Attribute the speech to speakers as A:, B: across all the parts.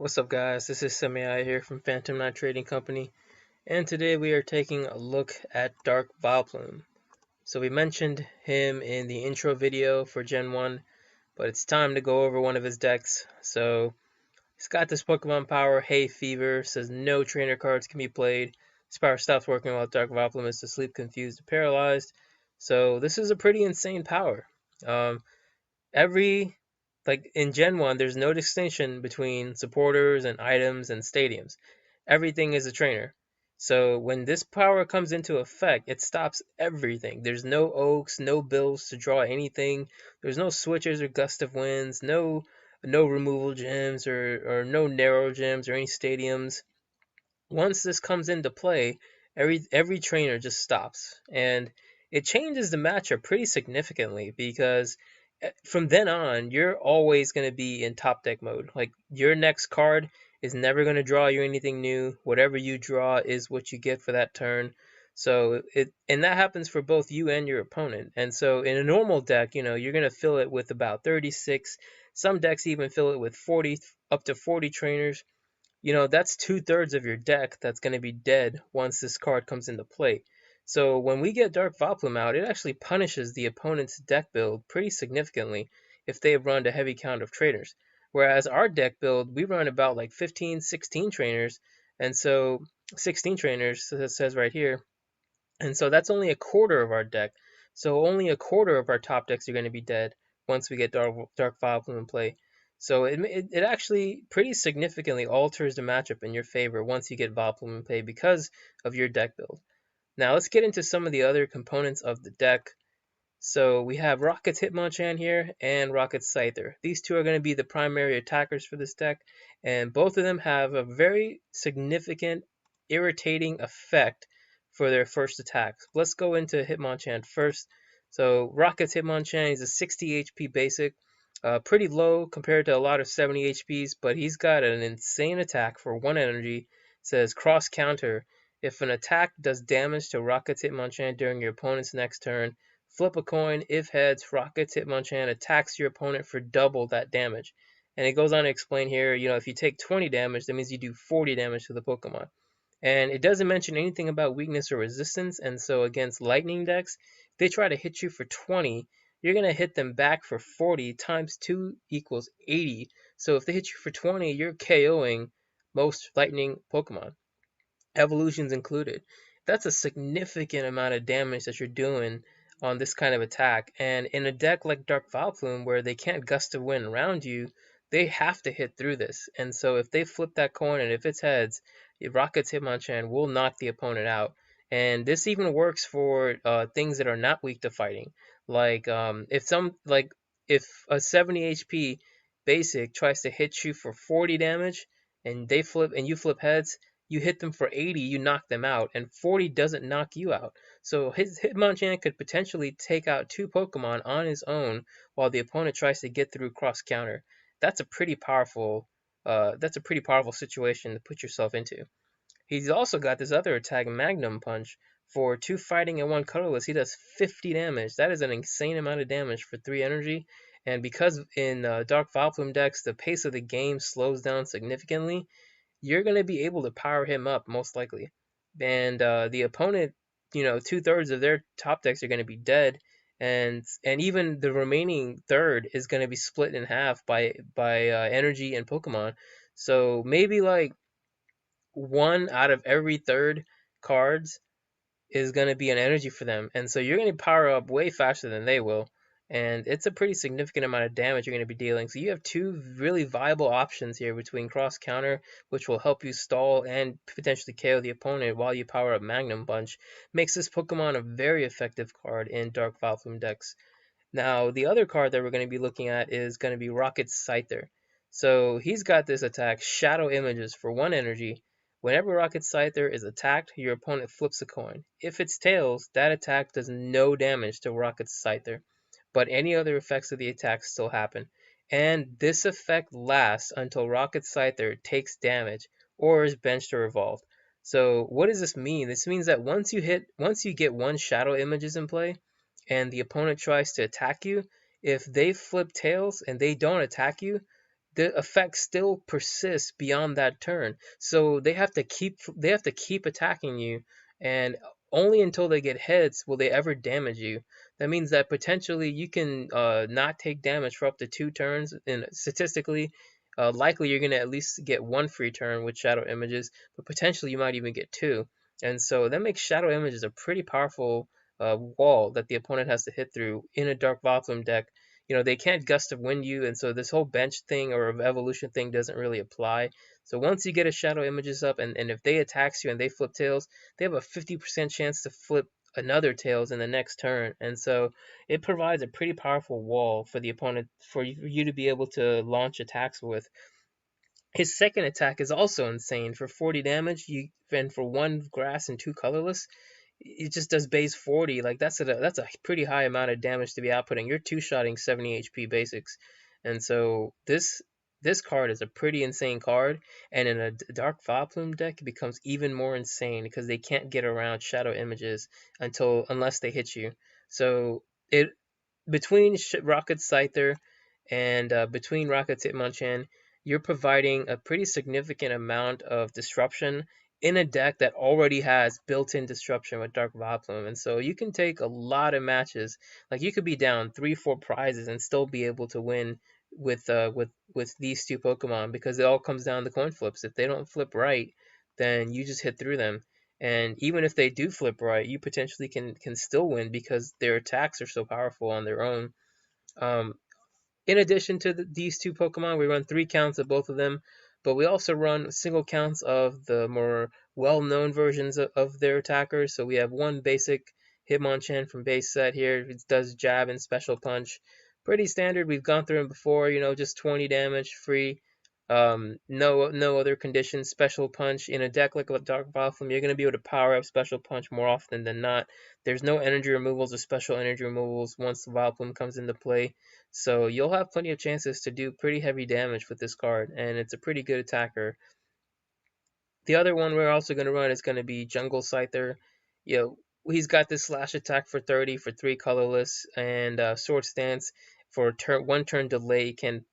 A: What's up, guys? This is Semi here from Phantom Knight Trading Company, and today we are taking a look at Dark Vileplume. So we mentioned him in the intro video for Gen 1, but it's time to go over one of his decks. So he's got this Pokemon power, Hay Fever, says no trainer cards can be played. This power stops working while Dark Vileplume is asleep, confused, or paralyzed. So this is a pretty insane power. Um, every like in Gen 1, there's no distinction between supporters and items and stadiums. Everything is a trainer. So when this power comes into effect, it stops everything. There's no oaks, no bills to draw anything. There's no switches or gust of winds, no removal gems or no narrow gems or any stadiums. Once this comes into play, every trainer just stops, and it changes the matchup pretty significantly because from then on you're always going to be in top deck mode. Like, your next card is never going to draw you anything new. Whatever you draw is what you get for that turn. So and that happens for both you and your opponent. And so in a normal deck, you're going to fill it with about 36. Some decks even fill it with 40, up to 40 trainers. That's 2/3 of your deck that's going to be dead once this card comes into play. So when we get Dark Vileplume out, it actually punishes the opponent's deck build pretty significantly if they have run a heavy count of trainers. Whereas our deck build, we run about like 15, 16 trainers, and so 16 trainers, it says right here, and so that's only a quarter of our deck. So only a quarter of our top decks are going to be dead once we get Dark Vileplume in play. So it actually pretty significantly alters the matchup in your favor once you get Vileplume in play because of your deck build. Now let's get into some of the other components of the deck. So we have Rocket's Hitmonchan here and Rocket's Scyther. These two are going to be the primary attackers for this deck, and both of them have a very significant, irritating effect for their first attacks. Let's go into Hitmonchan first. So Rocket's Hitmonchan is a 60 HP basic, pretty low compared to a lot of 70 HPs, but he's got an insane attack for 1 energy. It says cross counter. If an attack does damage to Rocket's Hitmonchan during your opponent's next turn, flip a coin. If heads, Rocket's Hitmonchan attacks your opponent for double that damage. And it goes on to explain here, if you take 20 damage, that means you do 40 damage to the Pokemon. And it doesn't mention anything about weakness or resistance, and so against lightning decks, if they try to hit you for 20, you're going to hit them back for 40 times 2 equals 80. So if they hit you for 20, you're KOing most lightning Pokemon, evolutions included. That's a significant amount of damage that you're doing on this kind of attack. And in a deck like Dark Vileplume, where they can't gust of wind around you, they have to hit through this. And so if they flip that coin and if it's heads, Rocket's Hitmonchan will knock the opponent out. And this even works for things that are not weak to fighting. Like if a 70 HP basic tries to hit you for 40 damage and they flip and you flip heads, you hit them for 80, you knock them out, and 40 doesn't knock you out. So his Hitmonchan could potentially take out 2 Pokemon on his own while the opponent tries to get through cross counter. That's a pretty powerful situation to put yourself into. He's also got this other attack, Magnum Punch. For 2 fighting and 1 colorless, he does 50 damage. That is an insane amount of damage for 3 energy. And because in Dark Vileplume decks, the pace of the game slows down significantly, you're going to be able to power him up most likely. And the opponent, 2/3 of their top decks are going to be dead, and even the remaining third is going to be split in half by energy and Pokemon. So maybe like 1 out of every third cards is going to be an energy for them, and so you're going to power up way faster than they will, and it's a pretty significant amount of damage you're going to be dealing. So you have 2 really viable options here between cross counter, which will help you stall and potentially KO the opponent while you power up Magnum Punch. Makes this Pokemon a very effective card in Dark Vileplume decks. Now the other card that we're going to be looking at is going to be Rocket Scyther. So he's got this attack, Shadow Images, for 1 energy. Whenever Rocket Scyther is attacked, your opponent flips a coin. If it's tails, that attack does no damage to Rocket Scyther, but any other effects of the attack still happen. And this effect lasts until Rocket Scyther takes damage or is benched or evolved. So what does this mean? This means that once you get 1 Shadow Images in play, and the opponent tries to attack you, if they flip tails and they don't attack you, the effect still persists beyond that turn. So they have to keep attacking you, and only until they get hits will they ever damage you. That means that potentially you can not take damage for up to 2 turns, and statistically, likely you're gonna at least get 1 free turn with shadow images, but potentially you might even get 2. And so that makes shadow images a pretty powerful wall that the opponent has to hit through in a Dark Vileplume deck. They can't gust of wind you, and so this whole bench thing or evolution thing doesn't really apply. So once you get a shadow images up, and if they attacks you and they flip tails, they have a 50% chance to flip another tails in the next turn. And so it provides a pretty powerful wall for the opponent for you to be able to launch attacks with. His second attack is also insane. For 40 damage, and for 1 grass and 2 colorless, it just does base 40. Like that's a pretty high amount of damage to be outputting. You're two-shotting 70 HP basics, and so this card is a pretty insane card. And in a Dark Vileplume deck, it becomes even more insane because they can't get around shadow images unless they hit you. So it between Rocket's Scyther and between Rocket's Hitmonchan, you're providing a pretty significant amount of disruption in a deck that already has built-in disruption with Dark Vileplume. And so you can take a lot of matches. Like you could be down 3, 4 prizes and still be able to win with these two Pokemon, because it all comes down to coin flips. If they don't flip right, then you just hit through them. And even if they do flip right, you potentially can still win because their attacks are so powerful on their own. Um, in addition to these two Pokemon, we run 3 counts of both of them, but we also run single counts of the more well-known versions of their attackers. So we have one basic Hitmonchan from base set here. It does jab and special punch. Pretty standard. We've gone through them before, just 20 damage free. No other conditions. Special punch in a deck like a Dark Vileplume, you're going to be able to power up special punch more often than not. There's no energy removals or special energy removals once the Vileplume comes into play. So you'll have plenty of chances to do pretty heavy damage with this card, and it's a pretty good attacker. The other one we're also going to run is going to be Jungle Scyther. He's got this slash attack for 30 for 3 colorless, and Sword Stance for 1 turn delay can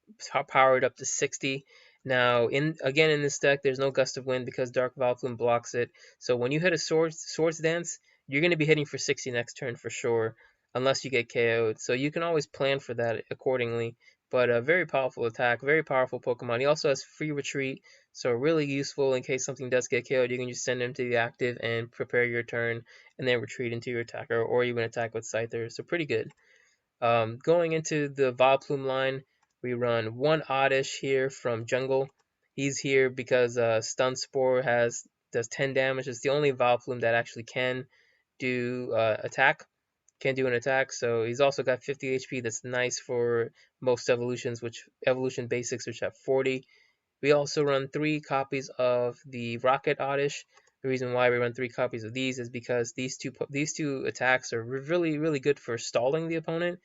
A: power it up to 60. Now, in this deck, there's no gust of wind because Dark Vileplume blocks it. So when you hit a Sword Dance, you're going to be hitting for 60 next turn for sure, unless you get KO'd. So you can always plan for that accordingly. But a very powerful attack, very powerful Pokemon. He also has free retreat, so really useful in case something does get killed. You can just send him to the active and prepare your turn, and then retreat into your attacker, or even attack with Scyther. So pretty good. Going into the Vileplume line, we run 1 Oddish here from Jungle. He's here because Stun Spore does 10 damage. It's the only Vileplume that actually can do can do an attack. So he's also got 50 HP. That's nice for most evolution basics, which have 40. We also run 3 copies of the Rocket Oddish. The reason why we run 3 copies of these is because these two attacks are really good for stalling the opponent.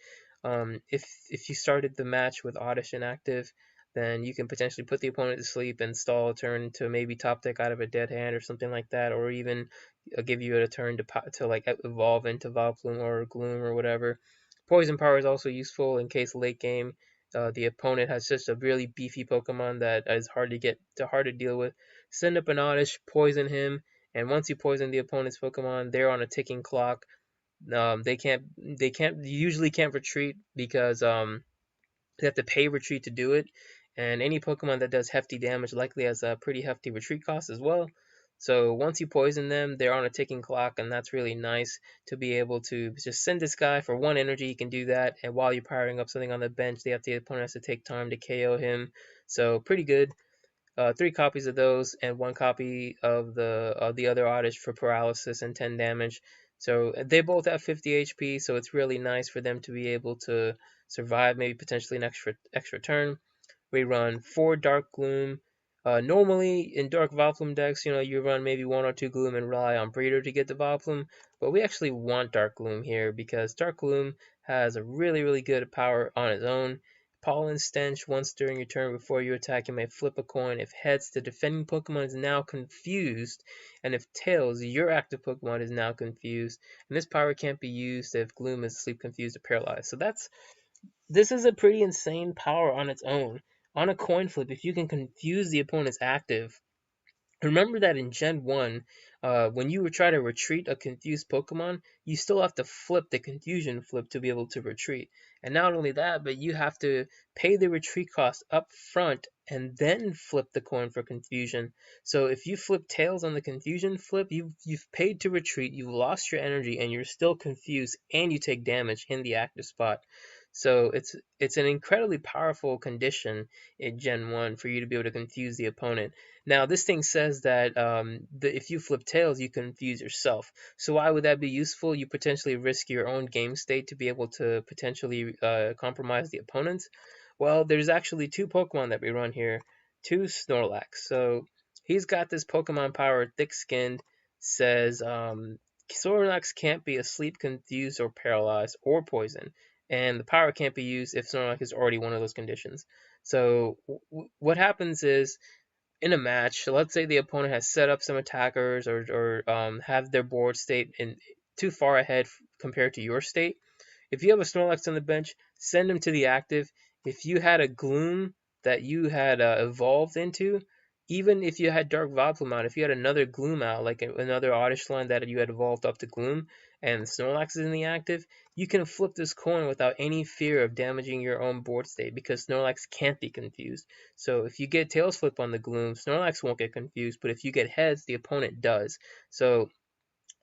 A: If you started the match with Oddish inactive, then you can potentially put the opponent to sleep and stall a turn to maybe top deck out of a dead hand or something like that, or even give you a turn to like evolve into Vileplume or Gloom or whatever. Poison Power is also useful in case late game the opponent has just a really beefy Pokemon that is hard to deal with. Send up an Oddish, poison him, and once you poison the opponent's Pokemon, they're on a ticking clock. They usually can't retreat because they have to pay retreat to do it, and any Pokemon that does hefty damage likely has a pretty hefty retreat cost as well. So once you poison them, they're on a ticking clock, and that's really nice to be able to just send this guy for 1 energy. You can do that, and while you're powering up something on the bench, the opponent has to take time to KO him. So pretty good. 3 copies of those, and 1 copy of the other Oddish for paralysis and 10 damage. So they both have 50 HP, so it's really nice for them to be able to survive maybe potentially an extra turn. We run 4 Dark Gloom. Normally in Dark Vileplume decks, you run maybe 1 or 2 Gloom and rely on Breeder to get the Vileplume, but we actually want Dark Gloom here because Dark Gloom has a really good power on its own. Pollen Stench, once during your turn before you attack, you may flip a coin. If heads, the defending Pokemon is now confused, and if tails, your active Pokemon is now confused. And this power can't be used if Gloom is sleep confused or paralyzed. So this is a pretty insane power on its own. on a coin flip, if you can confuse the opponent's active, remember that in Gen 1, when you would try to retreat a confused Pokemon, you still have to flip the confusion flip to be able to retreat. And not only that, but you have to pay the retreat cost up front and then flip the coin for confusion. So if you flip tails on the confusion flip, you've paid to retreat, you've lost your energy, and you're still confused, and you take damage in the active spot. So it's an incredibly powerful condition in Gen 1 for you to be able to confuse the opponent. Now, this thing says that if you flip tails, you confuse yourself. So why would that be useful? You potentially risk your own game state to be able to potentially compromise the opponents. Well, there's actually two Pokemon that we run here, two Snorlax. So he's got this Pokemon power, Thick Skinned, says Snorlax can't be asleep, confused, or paralyzed, or poisoned. And the power can't be used if Snorlax is already one of those conditions. So what happens is, in a match, so let's say the opponent has set up some attackers or have their board state in too far ahead compared to your state. If you have a Snorlax on the bench, send him to the active. If you had a Gloom that you had evolved into, even if you had Dark Vileplume out, if you had another Gloom out, like another Oddish line that you had evolved up to Gloom, and Snorlax is in the active, you can flip this coin without any fear of damaging your own board state because Snorlax can't be confused. So if you get Tails Flip on the Gloom, Snorlax won't get confused, but if you get Heads, the opponent does. So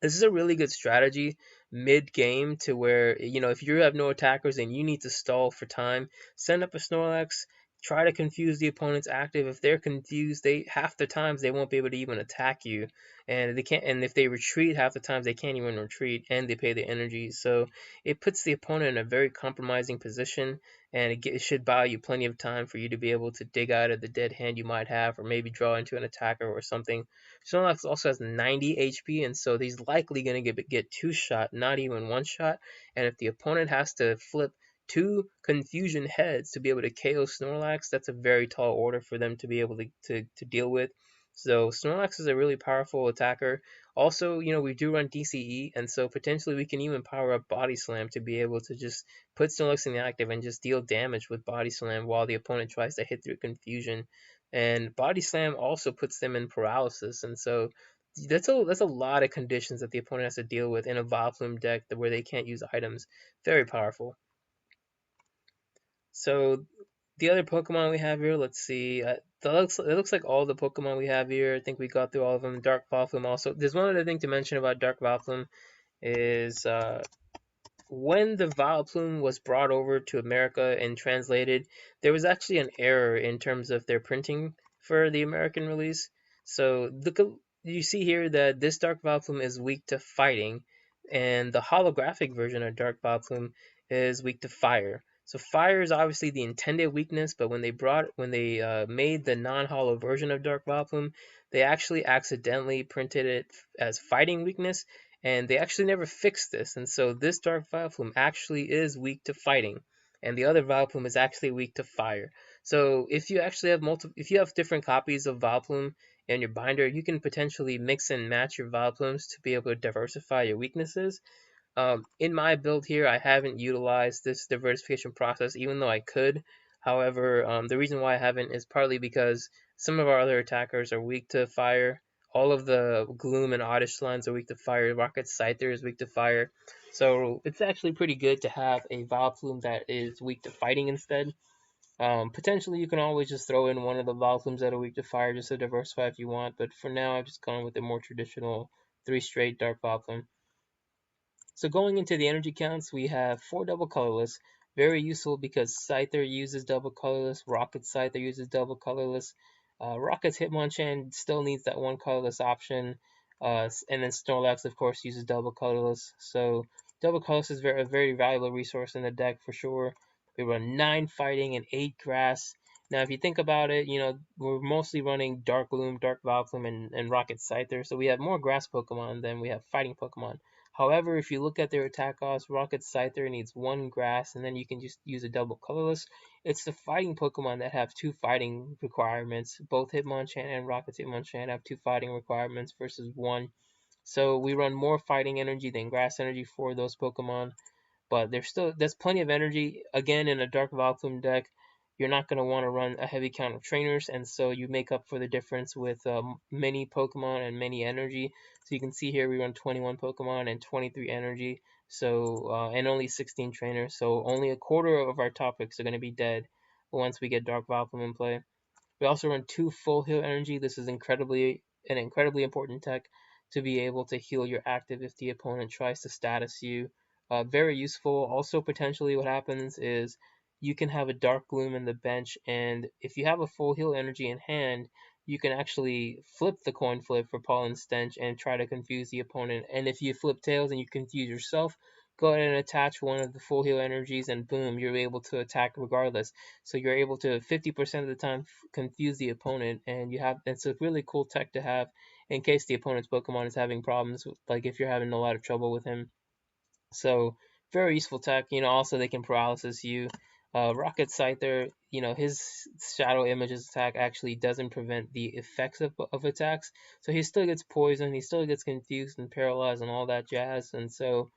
A: this is a really good strategy mid game to where, if you have no attackers and you need to stall for time, send up a Snorlax, try to confuse the opponent's active. If they're confused, they half the times they won't be able to even attack you, and they can't. And if they retreat, half the times they can't even retreat, and they pay the energy. So it puts the opponent in a very compromising position, and it should buy you plenty of time for you to be able to dig out of the dead hand you might have, or maybe draw into an attacker or something. Snorlax also has 90 HP, and so he's likely going to get two shot, not even one shot. And if the opponent has to flip two confusion heads to be able to KO Snorlax, that's a very tall order for them to be able to deal with. So Snorlax is a really powerful attacker. Also, we do run DCE, and so potentially we can even power up Body Slam to be able to just put Snorlax in the active and just deal damage with Body Slam while the opponent tries to hit through confusion. And Body Slam also puts them in paralysis, and so that's a lot of conditions that the opponent has to deal with in a Vileplume deck where they can't use items. Very powerful. So the other Pokemon we have here, let's see. It looks like all the Pokemon we have here. I think we got through all of them. Dark Vileplume also. There's one other thing to mention about Dark Vileplume is when the Vileplume was brought over to America and translated, there was actually an error in terms of their printing for the American release. So you see here that this Dark Vileplume is weak to fighting, and the holographic version of Dark Vileplume is weak to fire. So fire is obviously the intended weakness, but when they made the non-holo version of Dark Vileplume, they actually accidentally printed it as fighting weakness, and they actually never fixed this. And so this Dark Vileplume actually is weak to fighting, and the other Vileplume is actually weak to fire. So if you actually have if you have different copies of Vileplume in your binder, you can potentially mix and match your Vileplumes to be able to diversify your weaknesses. In my build here, I haven't utilized this diversification process, even though I could. However, the reason why I haven't is partly because some of our other attackers are weak to fire. All of the Gloom and Oddish lines are weak to fire. Rocket Scyther is weak to fire. So it's actually pretty good to have a Vileplume that is weak to fighting instead. Potentially, you can always just throw in one of the Vileplumes that are weak to fire just to diversify if you want. But for now, I've just gone with the more traditional 3 straight Dark Vileplume. So going into the energy counts, we have 4 double colorless, very useful because Scyther uses double colorless, Rocket Scyther uses double colorless, Rocket's Hitmonchan still needs that one colorless option, and then Snorlax of course uses double colorless. So double colorless is a very valuable resource in the deck for sure. We run 9 fighting and 8 grass. Now if you think about it, we're mostly running Dark Gloom, Dark Vileplume, and Rocket Scyther, so we have more grass Pokemon than we have fighting Pokemon. However, if you look at their attack cost, Rocket Scyther needs 1 grass, and then you can just use a double colorless. It's the fighting Pokemon that have 2 fighting requirements. Both Hitmonchan and Rocket's Hitmonchan have 2 fighting requirements versus 1. So we run more fighting energy than grass energy for those Pokemon. But there's plenty of energy. Again, in a Dark Vileplume deck, you're not going to want to run a heavy count of trainers, and so you make up for the difference with many Pokemon and many energy. So you can see here we run 21 Pokemon and 23 energy, so and only 16 trainers. So only a quarter of our topics are going to be dead once we get Dark Vileplume in play. We also run 2 full heal energy. This is an incredibly important tech to be able to heal your active if the opponent tries to status you. Very useful. Also, potentially what happens is you can have a Dark Gloom in the bench, and if you have a full heal energy in hand, you can actually flip the coin flip for Pollen Stench and try to confuse the opponent. And if you flip tails and you confuse yourself, go ahead and attach one of the full heal energies, and boom, you're able to attack regardless. So you're able to 50% of the time confuse the opponent, and it's a really cool tech to have in case the opponent's Pokemon is having problems, like if you're having a lot of trouble with him. So very useful tech. Also they can paralysis you. Rocket Scyther, his Shadow Images attack actually doesn't prevent the effects of attacks. So he still gets poisoned, he still gets confused and paralyzed and all that jazz. And so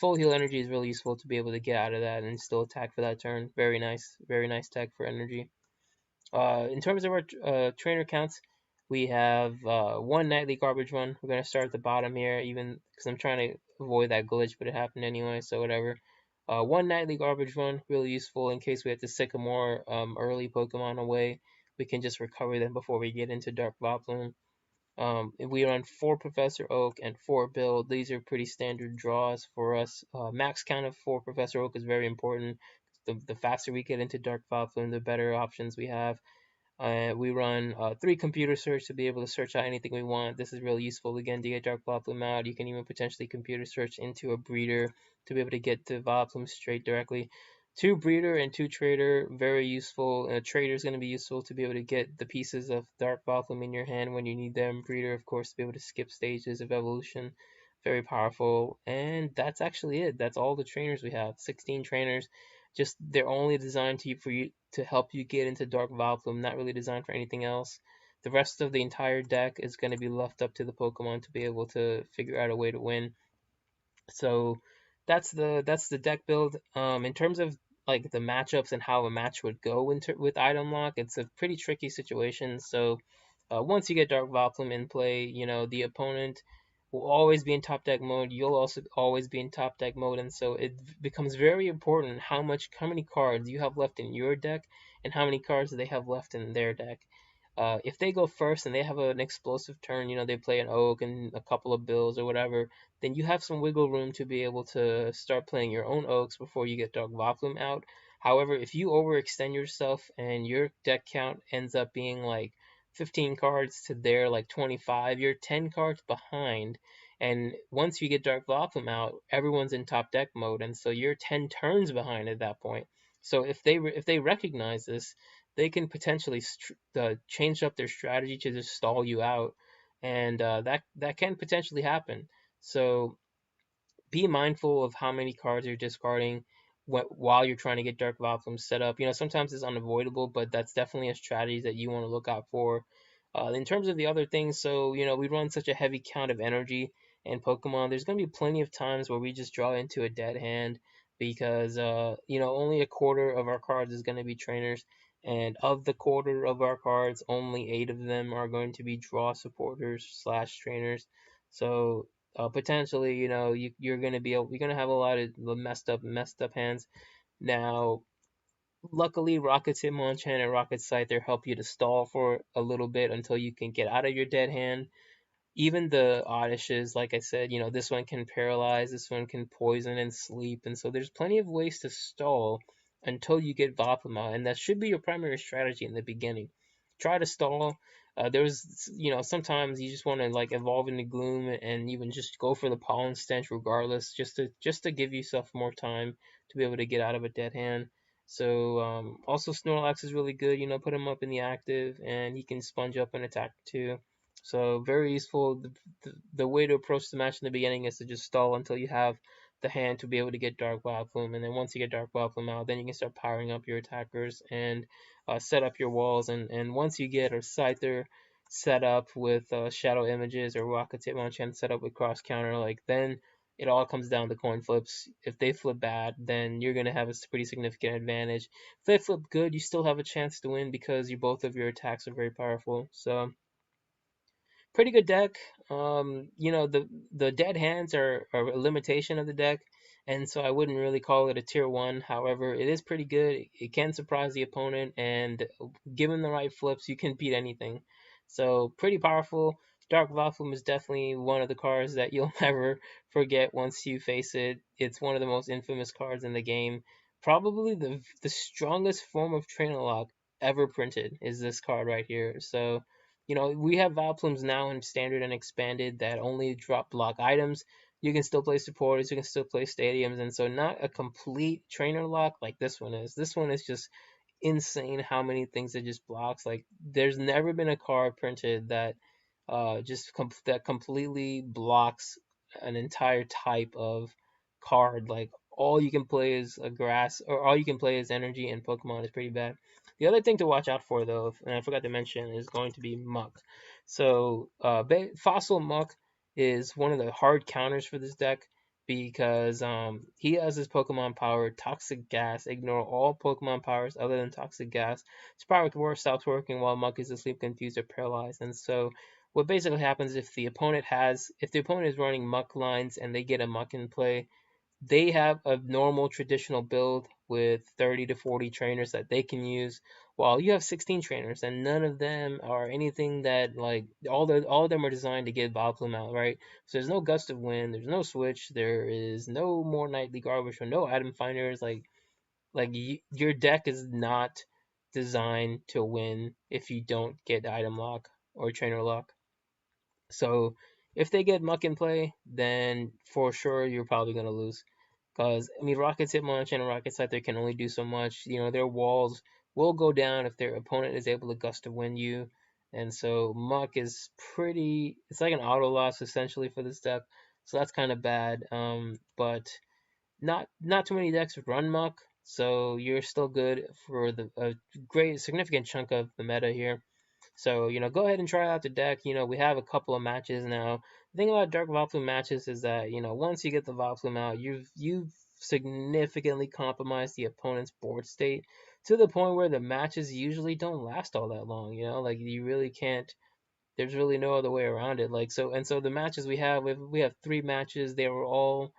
A: full heal energy is really useful to be able to get out of that and still attack for that turn. Very nice tech for energy. In terms of our trainer counts, we have one nightly garbage run. We're going to start at the bottom here, even because I'm trying to avoid that glitch, but it happened anyway, so whatever. One nightly garbage run, really useful in case we have to sycamore early Pokemon away. We can just recover them before we get into Dark Vileplume. We run 4 Professor Oak and 4 Build. These are pretty standard draws for us. Max count of 4 Professor Oak is very important. The faster we get into Dark Vileplume, the better options we have. We run 3 computer search to be able to search out anything we want. This is really useful again to get Dark Vileplume out. You can even potentially computer search into a breeder to be able to get to Vileplume straight directly. 2 breeder and 2 trader, very useful. Trader is going to be useful to be able to get the pieces of Dark Vileplume in your hand when you need them. Breeder, of course, to be able to skip stages of evolution. Very powerful. And that's actually it. That's all the trainers we have. 16 trainers. Just they're only designed for you to help you get into Dark Vileplume, not really designed for anything else. The rest of the entire deck is going to be left up to the Pokemon to be able to figure out a way to win. So that's the deck build. In terms of like the matchups and how a match would go with item lock, it's a pretty tricky situation. So once you get Dark Vileplume in play, the opponent will always be in top deck mode. You'll also always be in top deck mode, and so it becomes very important how many cards you have left in your deck and how many cards they have left in their deck. If they go first and they have an explosive turn, they play an Oak and a couple of Bills or whatever, then you have some wiggle room to be able to start playing your own Oaks before you get Dark Vileplume out. However, if you overextend yourself and your deck count ends up being like 15 cards to their like 25, you're 10 cards behind. And once you get Dark Vileplume out, everyone's in top deck mode, and so you're 10 turns behind at that point. So if they recognize this, they can potentially change up their strategy to just stall you out, and that can potentially happen. So be mindful of how many cards you're discarding while you're trying to get Dark Vileplume set up. Sometimes it's unavoidable, but that's definitely a strategy that you want to look out for. In terms of the other things, so we run such a heavy count of energy and Pokemon. There's going to be plenty of times where we just draw into a dead hand because only a quarter of our cards is going to be trainers, and of the quarter of our cards, only 8 of them are going to be draw supporters / trainers. So potentially, you're gonna have a lot of messed up hands. Now, luckily, Rocket's Hitmonchan and Rocket Scyther help you to stall for a little bit until you can get out of your dead hand. Even the Oddishes, like I said, this one can paralyze, this one can poison and sleep, and so there's plenty of ways to stall until you get Vileplume out, and that should be your primary strategy in the beginning. Try to stall. Sometimes you just want to like evolve into Gloom and even just go for the Pollen Stench regardless, just to give yourself more time to be able to get out of a dead hand. So also Snorlax is really good. Put him up in the active, and he can sponge up and attack too. So very useful. The way to approach the match in the beginning is to just stall until you have the hand to be able to get Dark Vileplume, and then once you get Dark Vileplume out, then you can start powering up your attackers and set up your walls. And once you get a Scyther set up with Shadow Images or Rocket Hitmonchan set up with cross counter, like then it all comes down to coin flips. If they flip bad, then you're gonna have a pretty significant advantage. If they flip good, you still have a chance to win because both of your attacks are very powerful. So pretty good deck. The dead hands are a limitation of the deck, and so I wouldn't really call it a tier one. However, it is pretty good. It can surprise the opponent, and given the right flips, you can beat anything. So pretty powerful. Dark Vileplume is definitely one of the cards that you'll never forget once you face it. It's one of the most infamous cards in the game. Probably the strongest form of trainer lock ever printed is this card right here. So we have Vileplumes now in standard and expanded that only drop block items. You can still play supporters, you can still play stadiums, and so not a complete trainer lock like this one is. This one is just insane how many things it just blocks. Like there's never been a card printed that that completely blocks an entire type of card. Like all you can play is a grass, or all you can play is energy and Pokemon is pretty bad. The other thing to watch out for, though, and I forgot to mention, is going to be Muck. So, Fossil Muck is one of the hard counters for this deck because he has his Pokemon power, Toxic Gas. Ignore all Pokemon powers other than Toxic Gas. His power stops working while Muck is asleep, confused, or paralyzed. And so, what basically happens if the opponent is running Muck lines and they get a Muck in play, they have a normal traditional build with 30 to 40 trainers that they can use, while you have 16 trainers and none of them are anything that like all of them are designed to get Vileplume out, right? So there's no Gust of Wind, there's no Switch, there is no more Nightly Garbage or no item finders. Your deck is not designed to win if you don't get item lock or trainer lock. So if they get Muck in play, then for sure you're probably gonna lose. Because I mean, Rocket's Hitmonchan and Rocket Scyther can only do so much. Their walls will go down if their opponent is able to Gust of Wind you, and so Muck is pretty. It's like an auto loss essentially for this deck, so that's kind of bad. But not too many decks run Muck, so you're still good for the a great significant chunk of the meta here. So, go ahead and try out the deck. We have a couple of matches now. The thing about Dark Vileplume matches is that, once you get the Vileplume out, you've significantly compromised the opponent's board state to the point where the matches usually don't last all that long. Like you really can't. There's really no other way around it. So the matches we have 3 matches. They were all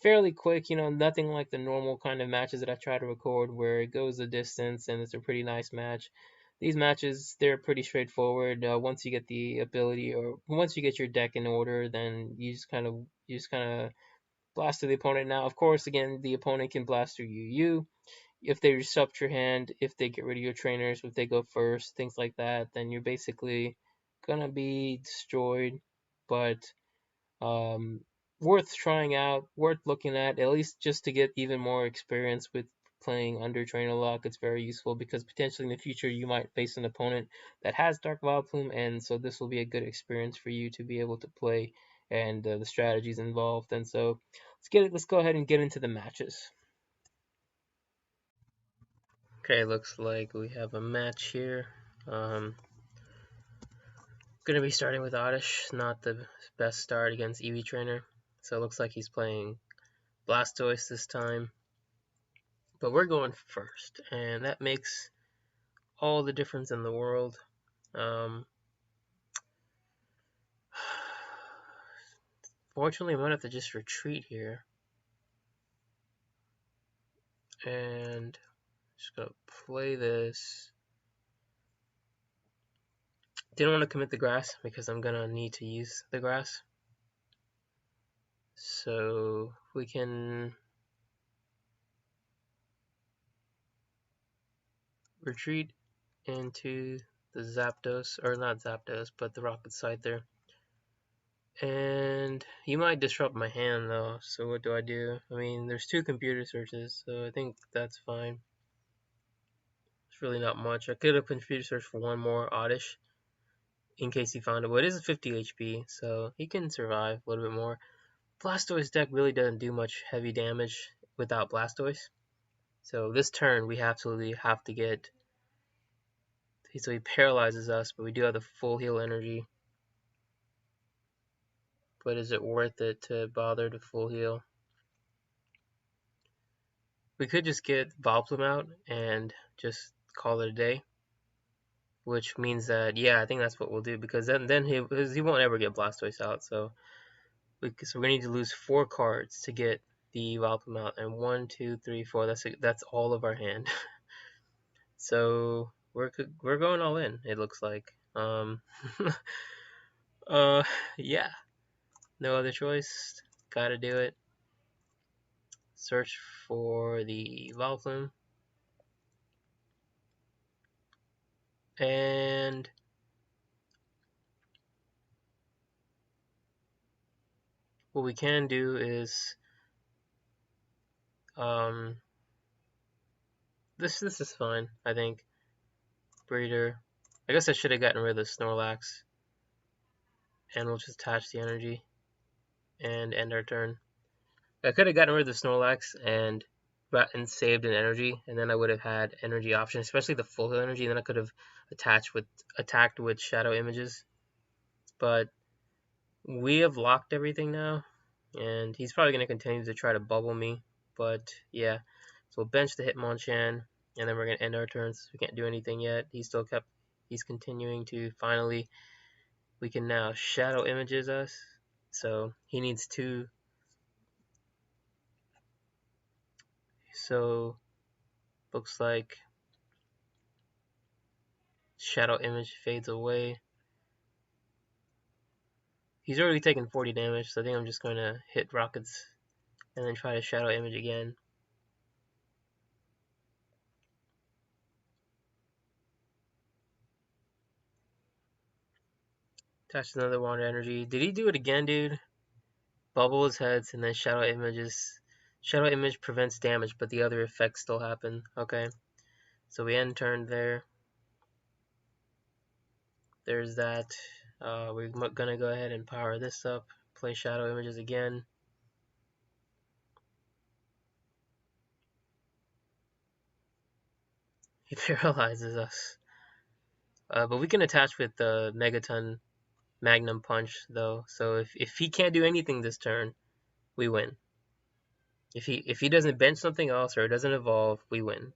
A: fairly quick. Nothing like the normal kind of matches that I try to record where it goes the distance and it's a pretty nice match. These matches, they're pretty straightforward. Once you get the ability, or once you get your deck in order, then you just kind of blast through the opponent. Now, of course, again, the opponent can blast through you. If they disrupt your hand, if they get rid of your trainers, if they go first, things like that, then you're basically gonna be destroyed. But um, worth trying out, worth looking at least just to get even more experience with playing under trainer lock. It's very useful because potentially in the future you might face an opponent that has Dark Vileplume, and so this will be a good experience for you to be able to play and the strategies involved. And so let's go ahead and get into the matches. Okay, looks like we have a match here. Gonna be starting with Oddish, not the best start against Eevee Trainer. So it looks like he's playing Blastoise this time. But we're going first, and that makes all the difference in the world. Fortunately, I'm gonna have to just retreat here. And just gonna play this. Didn't want to commit the grass because I'm gonna need to use the grass. So we can retreat into the Zapdos, or not Zapdos, but the Rocket Scyther. And you might disrupt my hand though, so what do I do? I mean, there's 2 computer searches, so I think that's fine. It's really not much. I could have computer searched for one more Oddish in case he found it, but it is 50 HP, so he can survive a little bit more. Blastoise deck really doesn't do much heavy damage without Blastoise. So this turn we absolutely have to get. So he paralyzes us, but we do have the full heal energy. but is it worth it to bother to full heal? We could just get Vileplume out and just call it a day, which means that, yeah, I think that's what we'll do, because then he won't ever get Blastoise out. So we're gonna need to lose 4 cards to get the Vileplume out, and 1, 2, 3, 4. That's all of our hand. So we're going all in. It looks like. Yeah, no other choice. Gotta do it. Search for the Vileplume, and what we can do is this is fine, I think. Breeder. I guess I should have gotten rid of the Snorlax, and we'll just attach the energy and end our turn. I could have gotten rid of the Snorlax and saved an energy, and then I would have had energy options, especially the full heal energy, and then I could have attacked with shadow images. But we have locked everything now, and he's probably going to continue to try to bubble me. But yeah, so we'll bench the Hitmonchan, and then we're going to end our turns. We can't do anything yet. He's continuing to finally. We can now shadow images us. So he needs 2. So looks like shadow image fades away. He's already taken 40 damage, so I think I'm just going to hit rockets and then try to shadow image again. Attach another water energy. Did he do it again, dude? Bubble his heads and then shadow images. Shadow image prevents damage, but the other effects still happen. Okay, so we end turn there. There's that. We're gonna go ahead and power this up. Play shadow images again. He paralyzes us. But we can attach with the Megaton Magnum Punch though. So if he can't do anything this turn, we win. If he doesn't bench something else or it doesn't evolve, we win.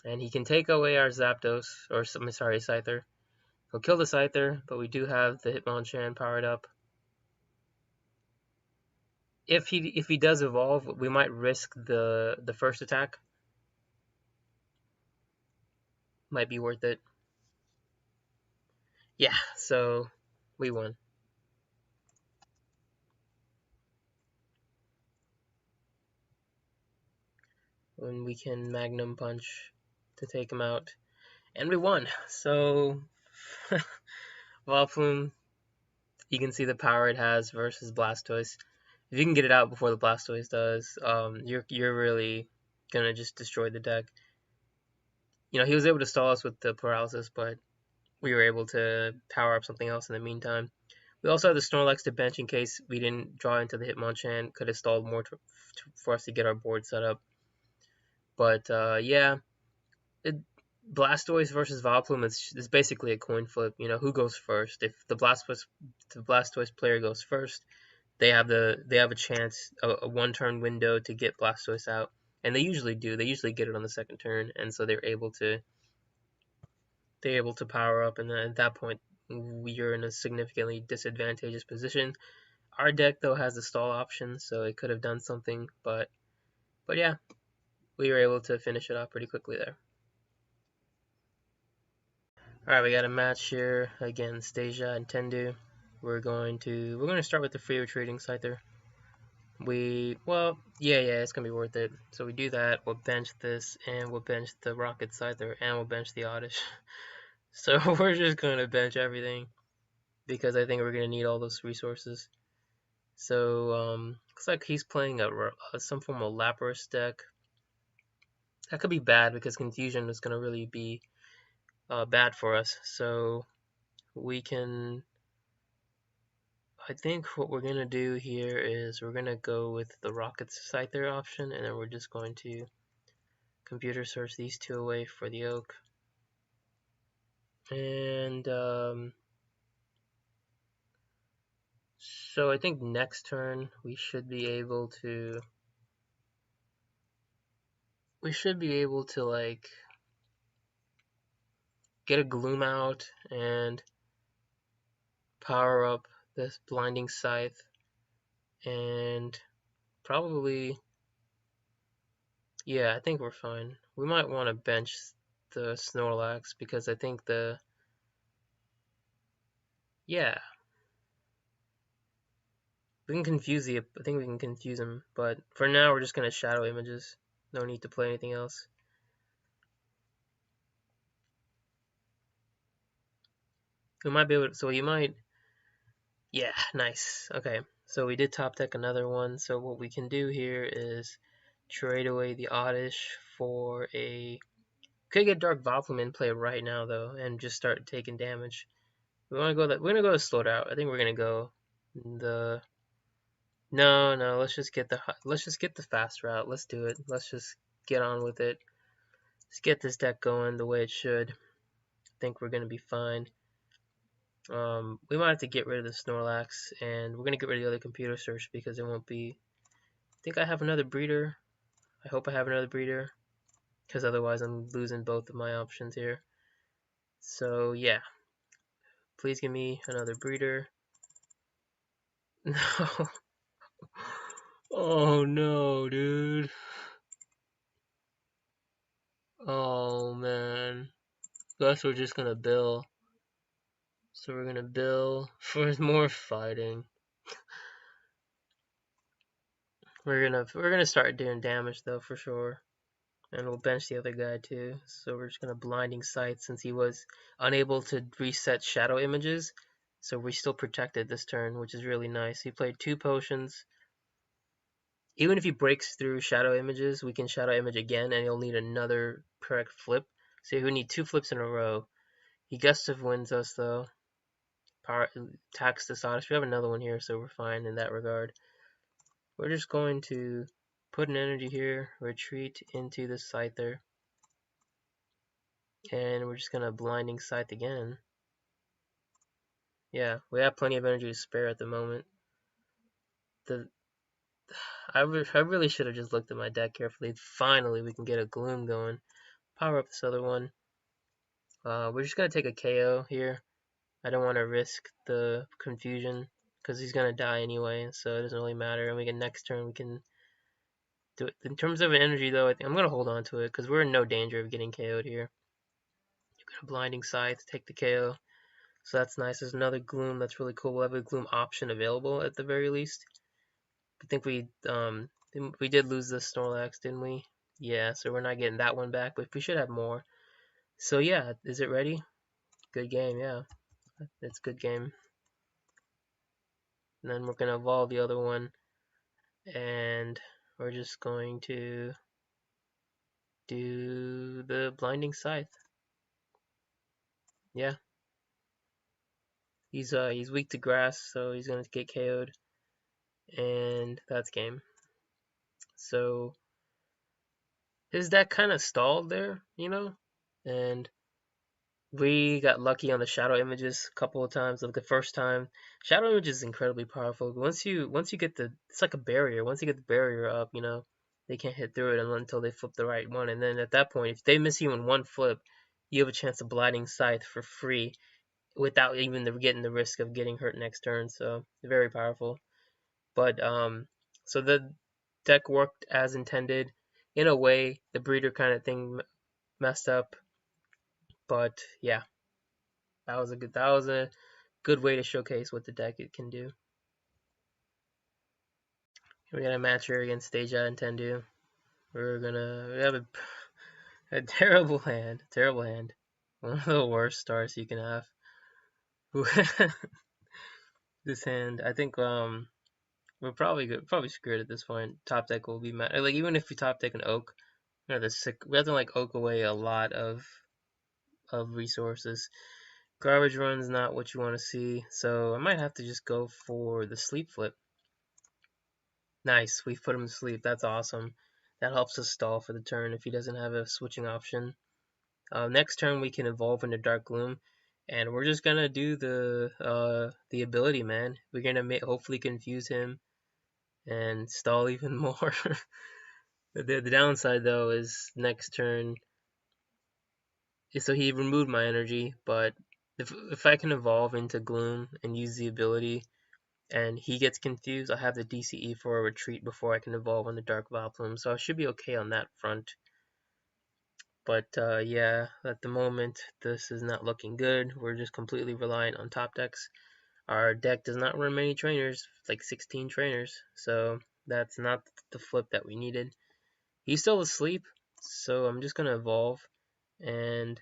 A: And he can take away our Zapdos, or sorry, Scyther. He'll kill the Scyther, but we do have the Hitmonchan powered up. If he does evolve, we might risk the first attack. Might be worth it. Yeah, so we won. When we can Magnum Punch to take him out. And we won. So Vileplume, you can see the power it has versus Blastoise. If you can get it out before the Blastoise does, you're really gonna just destroy the deck. You know, he was able to stall us with the paralysis, but we were able to power up something else in the meantime. We also have the Snorlax to bench in case we didn't draw into the Hitmonchan. Could have stalled more for us to get our board set up. But yeah, Blastoise versus Vileplume is basically a coin flip. You know, who goes first? If the Blastoise player goes first, they have a chance, a 1-turn window to get Blastoise out, and they usually do. They usually get it on the 2nd turn, and so they're able to power up, and then at that point you're in a significantly disadvantageous position. Our deck though has the stall option, so it could have done something, but yeah, we were able to finish it off pretty quickly there. Alright, we got a match here against Stasia and Tendu. We're going to start with the free retreating Scyther. It's gonna be worth it. So we do that, we'll bench this, and we'll bench the Rocket Scyther, and we'll bench the Oddish. So we're just gonna bench everything, because I think we're gonna need all those resources. So looks like he's playing some form of Lapras deck. That could be bad, because Confusion is gonna really be bad for us. So we can, I think what we're gonna do here is we're gonna go with the Rocket Scyther option, and then we're just going to computer search these 2 away for the Oak. And So I think next turn we should be able to like get a Gloom out and power up this Blinding Scythe, and probably, yeah, I think we're fine. We might want to bench the Snorlax because I think yeah, we can confuse I think we can confuse him, but for now we're just gonna Shadow Images. No need to play anything else. We might be able to, so you might, yeah, nice. Okay, so we did top deck another one, so what we can do here is trade away the Oddish for a... Could get Dark Vileplume in play right now though, and just start taking damage. We want to go that. We're gonna go slow out. I think we're gonna go the... No, no. Let's just get the fast route. Let's do it. Let's just get on with it. Let's get this deck going the way it should. I think we're gonna be fine. We might have to get rid of the Snorlax, and we're gonna get rid of the other computer search because it won't be... I think I have another breeder. I hope I have another breeder, because otherwise I'm losing both of my options here. So yeah, please give me another breeder. No. Oh no, dude. Oh man. Guess we're just gonna bill. So we're gonna bill for more fighting. We're gonna start doing damage though for sure. And we'll bench the other guy too. So we're just gonna Blinding Sight since he was unable to reset Shadow Images. So we still protected this turn, which is really nice. He played 2 potions. Even if he breaks through Shadow Images, we can Shadow Image again, and he'll need another correct flip. So he would need 2 flips in a row. He Gust of Winds us though. Power attacks the Oddish. We have another one here, so we're fine in that regard. We're just going to put an energy here, retreat into the Scyther, and we're just gonna Blinding Scythe again. Yeah, we have plenty of energy to spare at the moment. I really should have just looked at my deck carefully. Finally, we can get a Gloom going. Power up this other one. We're just gonna take a KO here. I don't want to risk the confusion because he's gonna die anyway, so it doesn't really matter. And we can next turn we can do it. In terms of energy though, I think I'm gonna hold on to it because we're in no danger of getting KO'd here. You're gonna Blinding Scythe, take the KO. So that's nice. There's another Gloom that's really cool. We'll have a Gloom option available at the very least. I think we did lose the Snorlax, didn't we? Yeah, so we're not getting that one back, but we should have more. So yeah, is it ready? Good game, yeah. It's a good game. And then we're gonna evolve the other one, and we're just going to do the Blinding Scythe. Yeah. He's weak to grass, so he's gonna get KO'd. And that's game. So his deck kinda stalled there, you know? And we got lucky on the Shadow Images a couple of times. Like the first time, Shadow Images is incredibly powerful. Once you get it's like a barrier. Once you get the barrier up, you know, they can't hit through it until they flip the right one. And then at that point, if they miss you in one flip, you have a chance of Blinding Scythe for free without even getting the risk of getting hurt next turn. So very powerful. But so the deck worked as intended. In a way, the breeder kind of thing messed up. But yeah, that was a good way to showcase what the deck it can do. We got a match here against Deja and Tendu. We have a terrible hand. Terrible hand. One of the worst starts you can have. This hand, I think we're probably screwed at this point. Top deck will be mad. Like even if we top deck an Oak, you know, we have to like Oak away a lot of resources. Garbage run's not what you want to see, so I might have to just go for the Sleep Flip. Nice, we've put him to sleep. That's awesome. That helps us stall for the turn if he doesn't have a switching option. Next turn we can evolve into Dark Gloom. And we're just gonna do the ability, man. We're gonna hopefully confuse him and stall even more. The downside though is next turn. So he removed my energy, but if I can evolve into Gloom and use the ability, and he gets confused, I have the DCE for a retreat before I can evolve on the Dark Vileplume, so I should be okay on that front. But yeah, at the moment, this is not looking good. We're just completely reliant on top decks. Our deck does not run many trainers, like 16 trainers, so that's not the flip that we needed. He's still asleep, so I'm just gonna evolve and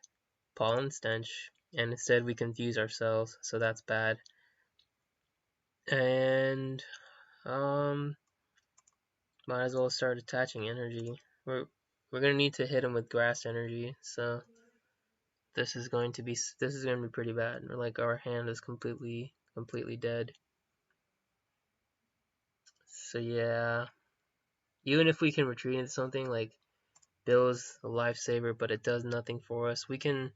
A: Pollen Stench, and instead we confuse ourselves, so that's bad. And might as well start attaching energy. We're gonna need to hit him with grass energy, so this is going to be pretty bad. Like our hand is completely dead. So yeah, even if we can retreat into something like Bill's a lifesaver, but it does nothing for us. We can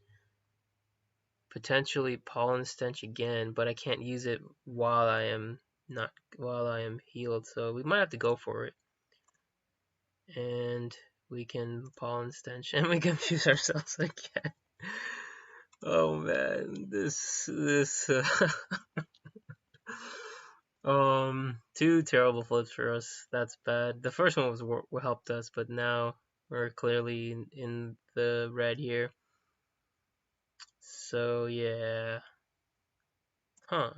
A: potentially Pollen Stench again, but I can't use it while I am healed. So we might have to go for it. And we can Pollen Stench, and we confuse ourselves again. Oh man, this two terrible flips for us. That's bad. The first one was what helped us, but now we're clearly in the red here. So yeah, huh?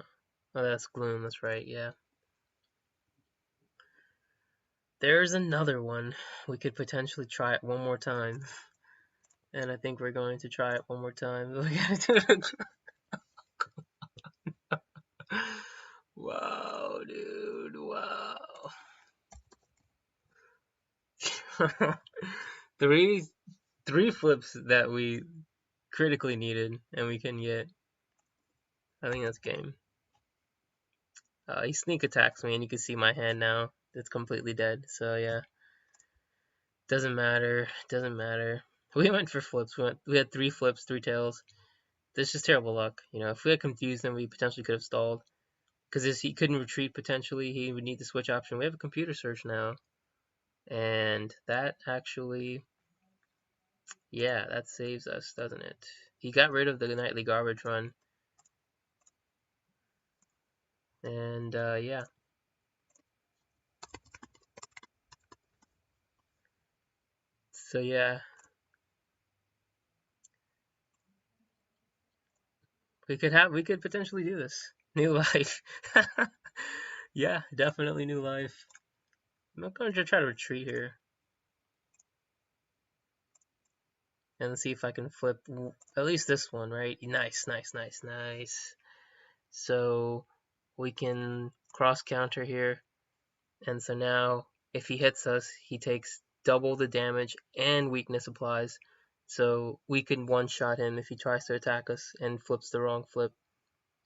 A: Oh, that's Gloom. That's right. Yeah. There's another one. We could potentially try it one more time, and I think we're going to try it one more time. We gotta do it. Wow, dude. Wow. three flips that we critically needed, and we can get. I think that's game. He sneak attacks me, and you can see my hand now. It's completely dead. So yeah, doesn't matter. Doesn't matter. We went for flips. We had 3 flips, 3 tails. This is just terrible luck. You know, if we had confused him, we potentially could have stalled. Because he couldn't retreat potentially, he would need the switch option. We have a computer search now, and that actually, yeah, that saves us, doesn't it? He got rid of the nightly garbage run, and yeah. So yeah, we could potentially do this. New life. Yeah, definitely new life. I'm going to try to retreat here. And see if I can flip at least this one, right? Nice, nice, nice, nice. So we can cross counter here. And so now if he hits us, he takes double the damage and weakness applies. So we can one-shot him if he tries to attack us and flips the wrong flip.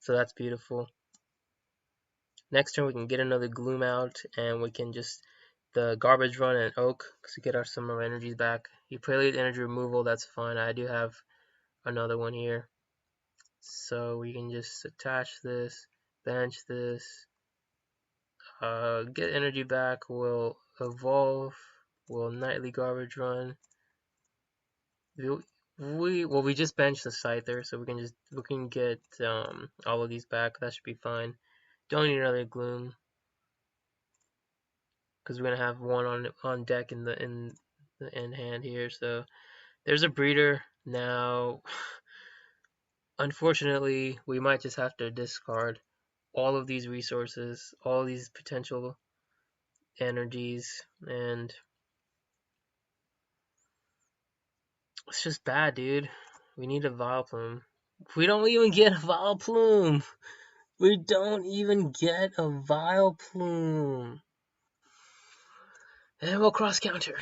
A: So that's beautiful. Next turn we can get another Gloom out, and we can just the garbage run and Oak to get our some of our energies back. He played energy removal, that's fine. I do have another one here. So we can just attach this, bench this, get energy back, we'll evolve, we'll nightly garbage run. We just benched the Scyther, so we can get all of these back. That should be fine. Don't need another Gloom because we're gonna have one on deck in hand here. So there's a breeder now. Unfortunately, we might just have to discard all of these resources, all these potential energies, and it's just bad, dude. We need a Vileplume. We don't even get a Vileplume. We don't even get a Vileplume. And we'll cross counter.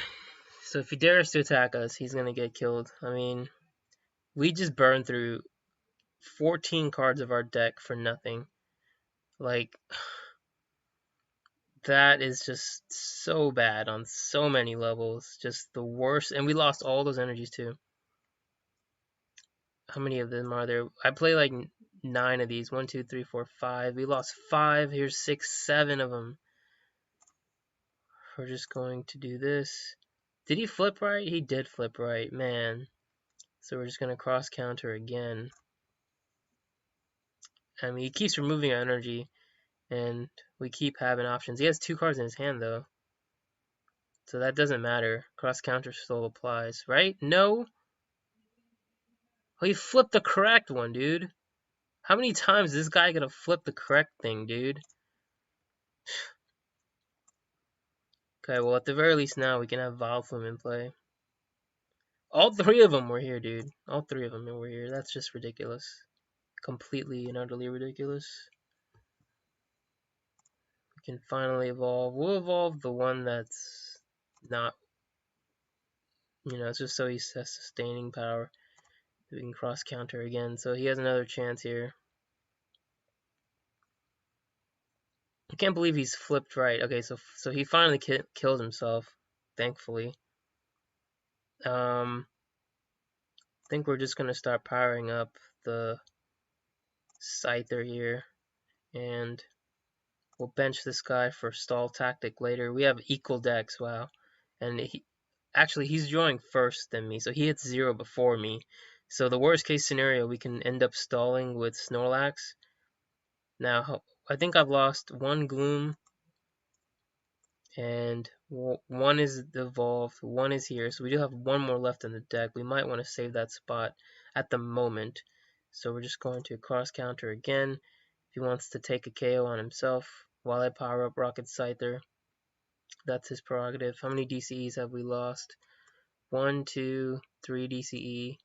A: So if he dares to attack us, he's gonna get killed. I mean, we just burned through 14 cards of our deck for nothing. Like, that is just so bad on so many levels. Just the worst. And we lost all those energies too. How many of them are there? I play like 9 of these. 1, 2, 3, 4, 5. We lost 5. Here's 6, 7 of them. We're just going to do this. Did he flip right? He did flip right, man. So we're just going to cross counter again. I mean, he keeps removing our energy, and we keep having options. He has 2 cards in his hand, though. So that doesn't matter. Cross counter still applies, right? No? Oh, he flipped the correct one, dude. How many times is this guy gonna flip the correct thing, dude? Okay, well, at the very least now we can have Vileplume in play. All 3 of them were here, dude. All 3 of them were here. That's just ridiculous. Completely and utterly ridiculous. We can finally evolve. We'll evolve the one that's not, you know, it's just so he has sustaining power. We can cross counter again, so he has another chance here. I can't believe he's flipped right. Okay, so he finally killed himself, thankfully. I think we're just gonna start powering up the Scyther here, and we'll bench this guy for stall tactic later. We have equal decks, wow. And he's drawing first than me, so he hits 0 before me. So the worst case scenario, we can end up stalling with Snorlax. Now, I think I've lost 1 Gloom, and 1 is evolved, 1 is here. So we do have 1 more left in the deck. We might want to save that spot at the moment. So we're just going to cross counter again. If he wants to take a KO on himself while I power up Rocket Scyther, that's his prerogative. How many DCEs have we lost? 1, 2, 3 DCE.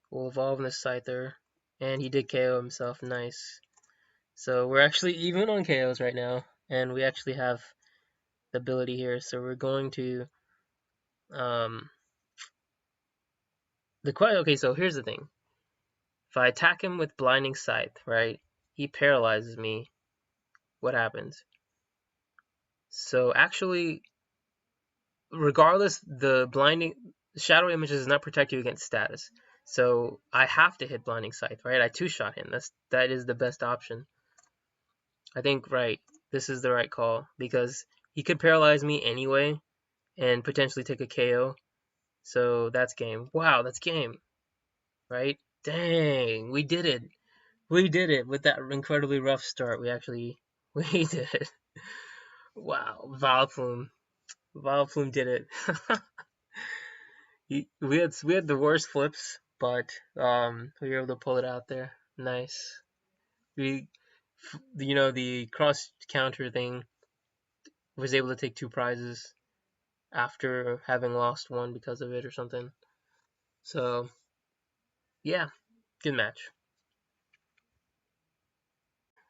A: We'll evolve in the Scyther, and he did KO himself. Nice. So we're actually even on KOs right now, and we actually have the ability here. So we're going to okay, so here's the thing. If I attack him with Blinding Scythe, right, he paralyzes me. What happens? So actually, regardless, the Shadow Image does not protect you against status. So I have to hit Blinding Scythe, right? I 2-shot him. That is the best option. I think, right, this is the right call, because he could paralyze me anyway and potentially take a KO. So that's game. Wow, that's game. Right? Dang, we did it. We did it with that incredibly rough start. We did it. Wow, Vileplume. Vileplume did it. we had the worst flips, but we were able to pull it out there. Nice. The cross counter thing, was able to take 2 prizes after having lost 1 because of it or something. So yeah, good match.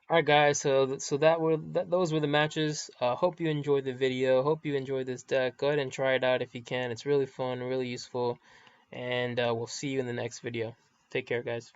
A: Alright guys, so those were the matches. Hope you enjoyed the video. Hope you enjoyed this deck. Go ahead and try it out if you can. It's really fun, really useful, and we'll see you in the next video. Take care, guys.